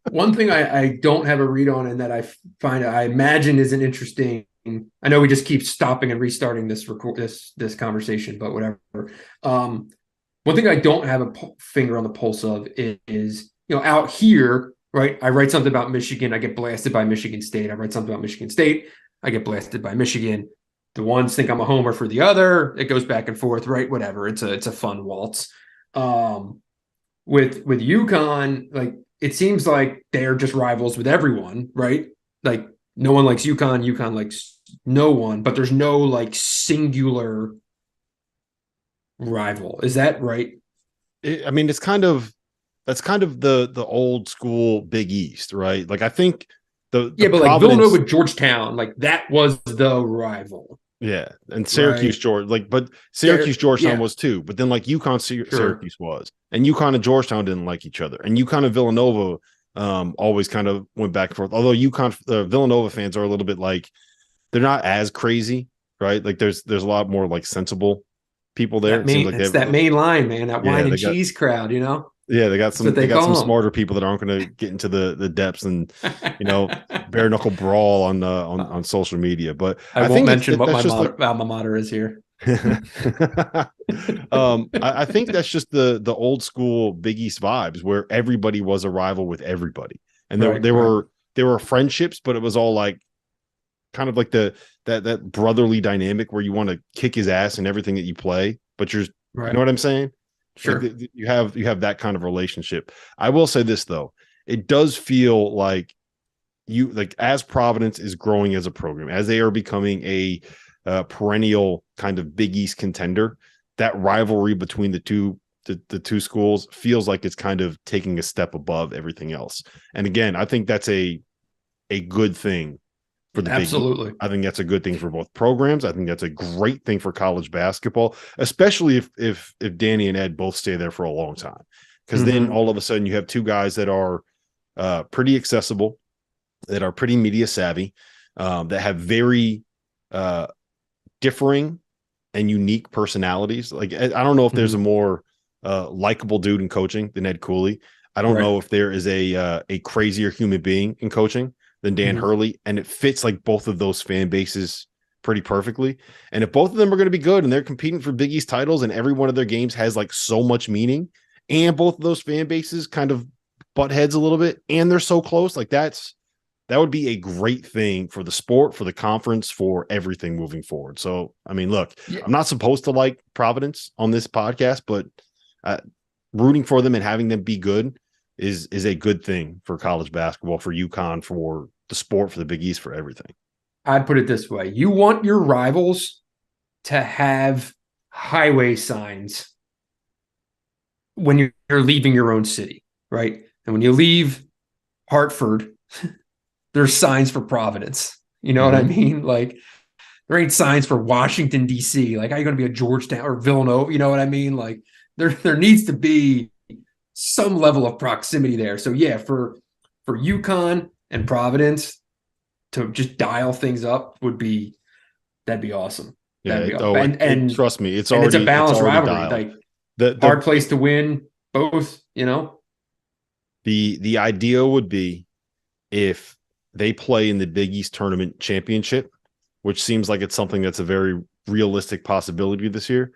One thing I don't have a read on, and that I imagine is an interesting. I know we just keep stopping and restarting this conversation, but whatever. One thing I don't have a finger on the pulse of is out here, right? I write something about Michigan, I get blasted by Michigan State. I write something about Michigan State, I get blasted by Michigan. The ones think I'm a homer for the other. It goes back and forth, right? Whatever. It's a fun waltz. With UConn, like it seems like they're just rivals with everyone, right? Like no one likes UConn. UConn likes no one, but there's no like singular rival. Is that right? I mean, that's kind of the old school Big East, right? Like I think the but Providence, like Villanova, Georgetown, like that was the rival. yeah, and Syracuse, right? but Syracuse, Georgetown was too. But then like UConn, Syracuse was, and UConn and Georgetown didn't like each other, and UConn and Villanova always kind of went back and forth. Although Villanova fans are a little bit like they're not as crazy, right? Like there's a lot more like sensible people there. It seems like it's that main line, man, that wine and cheese crowd, Yeah, they got some smarter people that aren't going to get into the depths and bare knuckle brawl on social media. But I won't mention what my alma mater is here. I think that's just the old school Big East vibes where everybody was a rival with everybody, and there were friendships, but it was all like kind of like that brotherly dynamic where you want to kick his ass in everything that you play, but you know what I'm saying? Sure. Like you have that kind of relationship. I will say this though, it does feel like as Providence is growing as a program, as they are becoming a perennial kind of Big East contender, that rivalry between the two schools feels like it's kind of taking a step above everything else. And again, I think that's a good thing for the Absolutely. Big East. I think that's a good thing for both programs. I think that's a great thing for college basketball, especially if Danny and Ed both stay there for a long time, because then all of a sudden you have two guys that are pretty accessible, that are pretty media savvy, that have very differing and unique personalities. Like I don't know if there's a more likable dude in coaching than Ed Cooley. I don't know if there is a crazier human being in coaching than Dan Hurley, and it fits like both of those fan bases pretty perfectly. And if both of them are going to be good and they're competing for Big East titles and every one of their games has like so much meaning, and both of those fan bases kind of butt heads a little bit and they're so close, like that would be a great thing for the sport, for the conference, for everything moving forward. So, I mean, look, I'm not supposed to like Providence on this podcast, but rooting for them and having them be good is a good thing for college basketball, for UConn, for the sport, for the Big East, for everything. I'd put it this way. You want your rivals to have highway signs when you're leaving your own city, right? And when you leave Hartford, there's signs for Providence. You know what I mean? Like there ain't signs for Washington, D.C. Like, how are you going to be a Georgetown or Villanova? You know what I mean? Like there needs to be some level of proximity there. So yeah, for UConn and Providence to just dial things up that'd be awesome. That'd be awesome. And trust me, it's a balanced rivalry. Dialed. Like the hard place to win both, The idea would be if they play in the Big East Tournament Championship, which seems like it's something that's a very realistic possibility this year,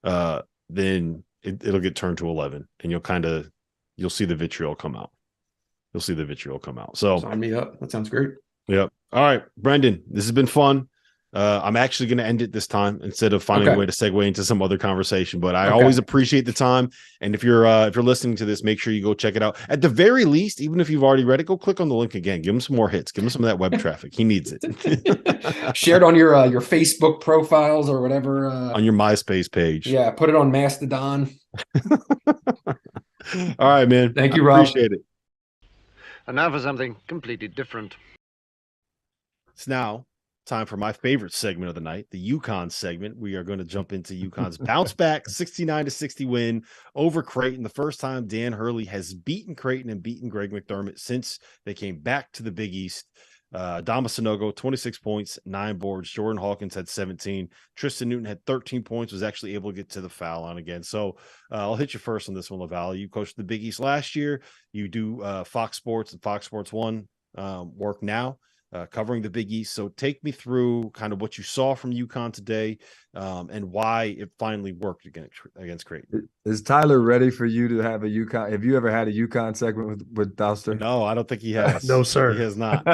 then it'll get turned to 11 and you'll see the vitriol come out. So sign me up. That sounds great. Yep. All right, Brendan, this has been fun. I'm actually going to end it this time instead of finding a way to segue into some other conversation. But I always appreciate the time. And if you're listening to this, make sure you go check it out. At the very least, even if you've already read it, go click on the link again. Give him some more hits. Give him some of that web traffic. He needs it. Share it on your Facebook profiles or whatever. On your MySpace page. Yeah, put it on Mastodon. All right, man. Thank you, Rob. Appreciate it. And now for something completely different. It's now time for my favorite segment of the night, the UConn segment. We are going to jump into UConn's bounce back 69-60 win over Creighton. The first time Dan Hurley has beaten Creighton and beaten Greg McDermott since they came back to the Big East Adama Sanogo, 26 points, 9 boards. Jordan Hawkins had 17. Tristan Newton had 13 points, was actually able to get to the foul line again. So I'll hit you first on this one, Laval. You coached the Big East last year. You do Fox Sports and Fox Sports 1 work now, covering the Big East. So take me through kind of what you saw from UConn today, and why it finally worked against Creighton. Is Tyler ready for you to have a UConn? Have you ever had a UConn segment with Douster? No, I don't think he has. No, sir. He has not.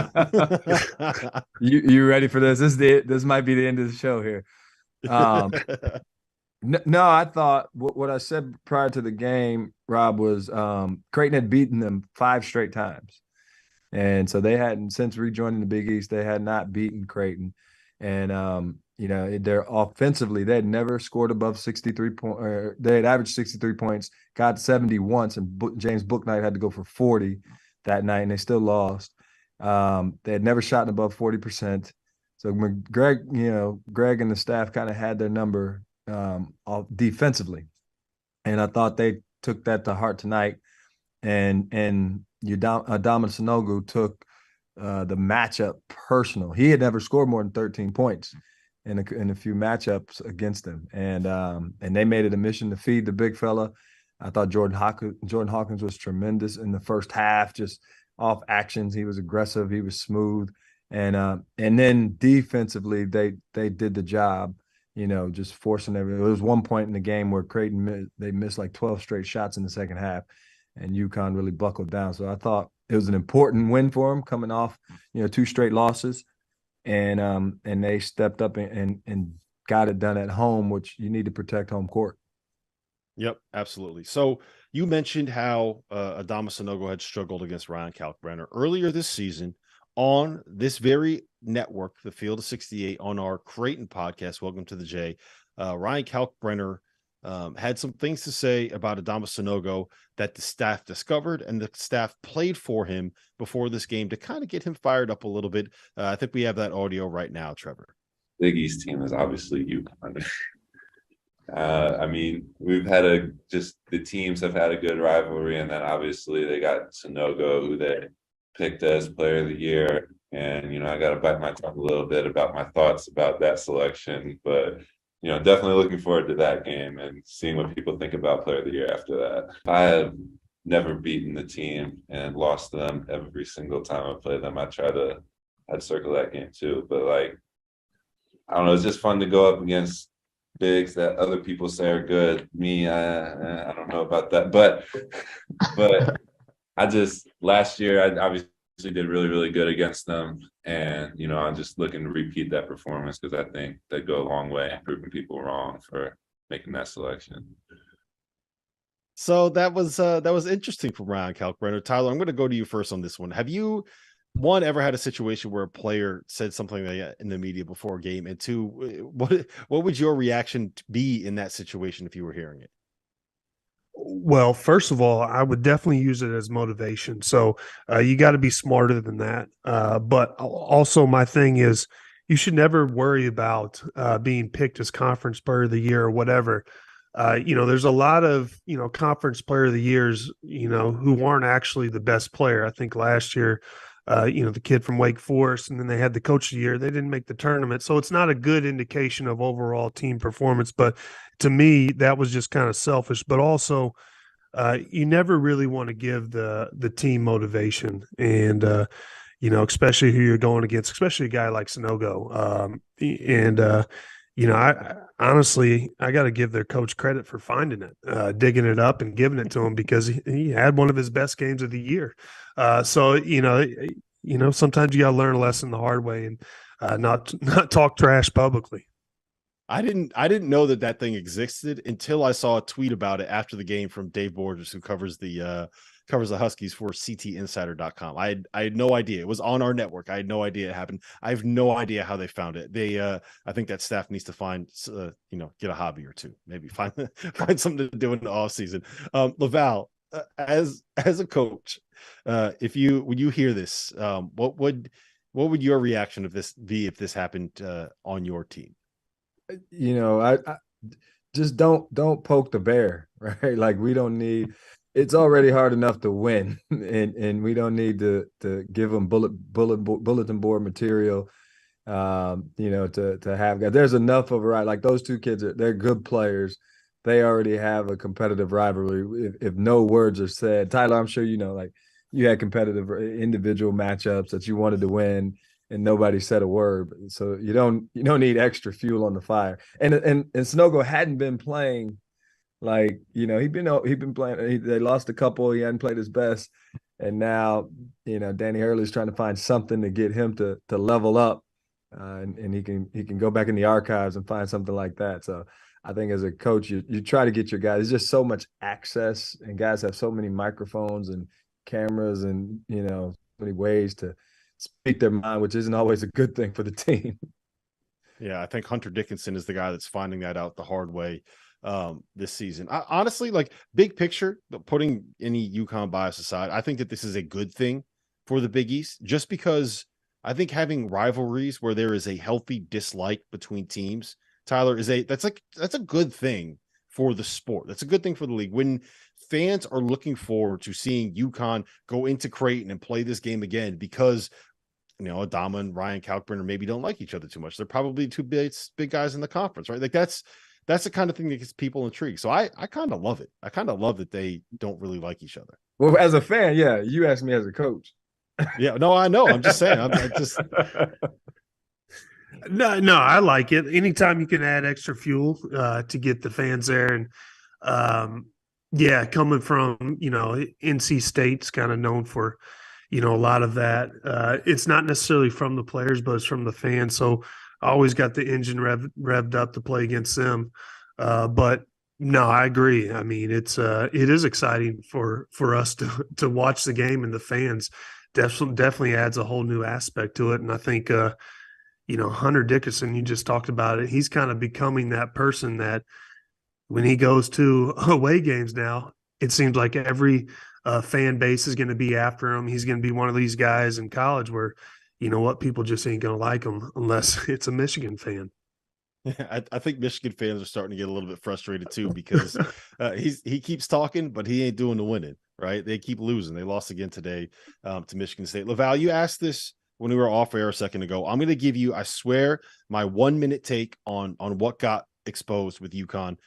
You ready for this? This might be the end of the show here. No, I thought what I said prior to the game, Rob, was Creighton had beaten them 5 straight times. And so they hadn't, since rejoining the Big East, they had not beaten Creighton. And, they're offensively, they had never scored above 63 points. They had averaged 63 points, got 70 once, and James Bouknight had to go for 40 that night, and they still lost. They had never shot above 40%. So Greg and the staff kind of had their number defensively. And I thought they took that to heart tonight. And Adama Sanogo took the matchup personal. He had never scored more than 13 points in a few matchups against them, and they made it a mission to feed the big fella. I thought Jordan Hawkins was tremendous in the first half, just off actions. He was aggressive, he was smooth, and then defensively they did the job. Just forcing everything. There was one point in the game where Creighton they missed like 12 straight shots in the second half, and UConn really buckled down. So I thought it was an important win for them, coming off 2 straight losses, and they stepped up and got it done at home, which you need to protect home court. Yep, absolutely. So you mentioned how Adama Sanogo had struggled against Ryan Kalkbrenner earlier this season on this very network, the Field of 68, on our Creighton podcast. Welcome to the J. Ryan Kalkbrenner had some things to say about Adama Sanogo that the staff discovered, and the staff played for him before this game to kind of get him fired up a little bit. I think we have that audio right now, Trevor. Big East team is obviously UConn. We've had the teams have had a good rivalry, and then obviously they got Sanogo, who they picked as player of the year. And, I got to bite my tongue a little bit about my thoughts about that selection, but definitely looking forward to that game and seeing what people think about player of the year after that. I have never beaten the team and lost to them every single time I play them. I'd circle that game too. But I don't know, it's just fun to go up against bigs that other people say are good. Me, I don't know about that. But last year I obviously did really, really good against them. And, I'm just looking to repeat that performance because I think they go a long way in proving people wrong for making that selection. So that was interesting from Ryan Kalkbrenner. Tyler, I'm going to go to you first on this one. Have you, one, ever had a situation where a player said something like that in the media before a game? And two, what would your reaction be in that situation if you were hearing it? Well, first of all, I would definitely use it as motivation. So you got to be smarter than that. But also my thing is you should never worry about being picked as conference player of the year or whatever. There's a lot of, conference player of the years, who aren't actually the best player. I think last year, the kid from Wake Forest, and then they had the coach of the year. They didn't make the tournament. So it's not a good indication of overall team performance. But to me, that was just kind of selfish. But also, you never really want to give the team motivation. And, especially who you're going against, especially a guy like Sanogo. I honestly got to give their coach credit for finding it, digging it up and giving it to him, because he had one of his best games of the year. Sometimes you got to learn a lesson the hard way and not talk trash publicly. I didn't know that thing existed until I saw a tweet about it after the game from Dave Borges, who covers the Huskies for CTinsider.com. I had no idea it was on our network. I had no idea it happened. I have no idea how they found it. I think that staff needs to find, get a hobby or two, maybe find something to do in the off season. Laval, as a coach, when you hear this, what would your reaction of this be if this happened on your team? I just don't poke the bear, right? Like, we don't need it's already hard enough to win, and we don't need to give them bulletin board material. To have guys. There's enough of a right. Like those two kids, they're good players. They already have a competitive rivalry. If no words are said, Tyler, I'm sure like you had competitive individual matchups that you wanted to win, and nobody said a word. So you don't need extra fuel on the fire. And Sanogo hadn't been playing. Like he'd been playing. They lost a couple. He hadn't played his best, and now Danny Hurley's trying to find something to get him to level up. And he can go back in the archives and find something like that. So I think as a coach, you try to get your guys. There's just so much access, and guys have so many microphones and cameras, and so many ways to speak their mind, which isn't always a good thing for the team. Yeah, I think Hunter Dickinson is the guy that's finding that out the hard way this season. Honestly, like big picture, putting any UConn bias aside, I think that this is a good thing for the Big East, just because I think having rivalries where there is a healthy dislike between teams, Tyler, that's a good thing for the sport. That's a good thing for the league. When fans are looking forward to seeing UConn go into Creighton and play this game again, because Adama and Ryan Kalkbrenner maybe don't like each other too much. They're probably two big guys in the conference, right? Like that's the kind of thing that gets people intrigued. So I kind of love it. I kind of love that they don't really like each other. Well, as a fan, yeah. You asked me as a coach. Yeah, no, I know. I'm just saying. I just no, I like it. Anytime you can add extra fuel to get the fans there, and coming from NC State's kind of known for a lot of that. It's not necessarily from the players, but it's from the fans. So I always got the engine revved up to play against them. But no, I agree. I mean, it is exciting for us to watch the game, and the fans definitely adds a whole new aspect to it. And I think, Hunter Dickinson, you just talked about it. He's kind of becoming that person that when he goes to away games now, it seems like every fan base is going to be after him. He's going to be one of these guys in college where, people just ain't going to like him unless it's a Michigan fan. I think Michigan fans are starting to get a little bit frustrated too, because he keeps talking, but he ain't doing the winning. Right? They keep losing. They lost again today to Michigan State. Laval, you asked this when we were off air a second ago. I'm going to give you, I swear, my 1 minute take on what got exposed with UConn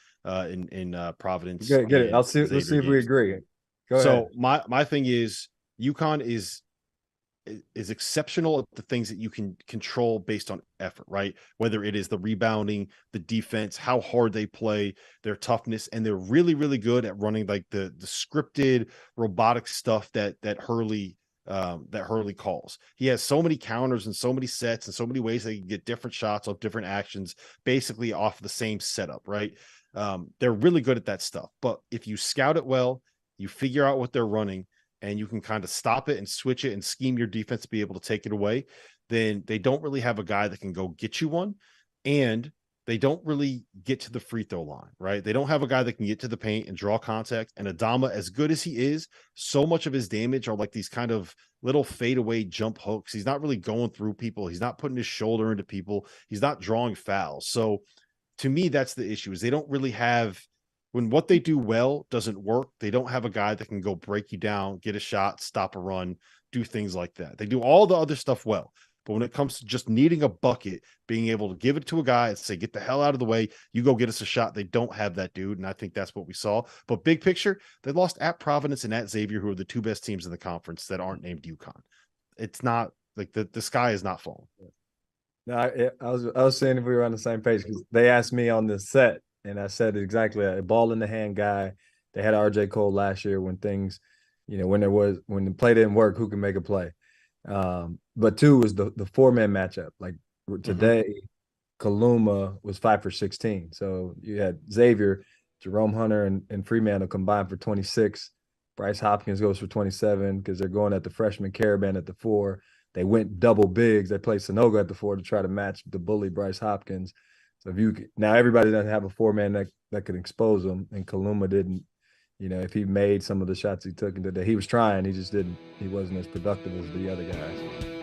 in Providence. Get it. Let's see if we agree. Go ahead. My thing is UConn is exceptional at the things that you can control based on effort, right? Whether it is the rebounding, the defense, how hard they play, their toughness, and they're really, really good at running like the scripted robotic stuff that Hurley calls. He has so many counters and so many sets and so many ways they can get different shots off different actions, basically off the same setup, right? They're really good at that stuff. But if you scout it well, you figure out what they're running, and you can kind of stop it and switch it and scheme your defense to be able to take it away, then they don't really have a guy that can go get you one. And they don't really get to the free throw line, right? They don't have a guy that can get to the paint and draw contact. And Adama, as good as he is, so much of his damage are like these kind of little fadeaway jump hooks. He's not really going through people. He's not putting his shoulder into people. He's not drawing fouls. So to me, that's the issue, is they don't really have, when what they do well doesn't work, they don't have a guy that can go break you down, get a shot, stop a run, do things like that. They do all the other stuff well. But when it comes to just needing a bucket, being able to give it to a guy and say, get the hell out of the way, you go get us a shot, they don't have that dude. And I think that's what we saw. But big picture, they lost at Providence and at Xavier, who are the two best teams in the conference that aren't named UConn. It's not like the sky is not falling. No, I was saying if we were on the same page, because they asked me on the set, and I said exactly a ball in the hand guy. They had RJ Cole last year when things, when the play didn't work, who can make a play? But two was the four-man matchup. Like today, Kaluma was 5 for 16. So you had Xavier, Jerome Hunter, and Fremantle combined for 26. Bryce Hopkins goes for 27 because they're going at the freshman Caravan at the 4. They went double bigs. They played Sanogo at the 4 to try to match the bully Bryce Hopkins. So now everybody doesn't have a four-man that could expose them, and Kaluma didn't. If he made some of the shots he took into that, he was trying. He just didn't. He wasn't as productive as the other guys.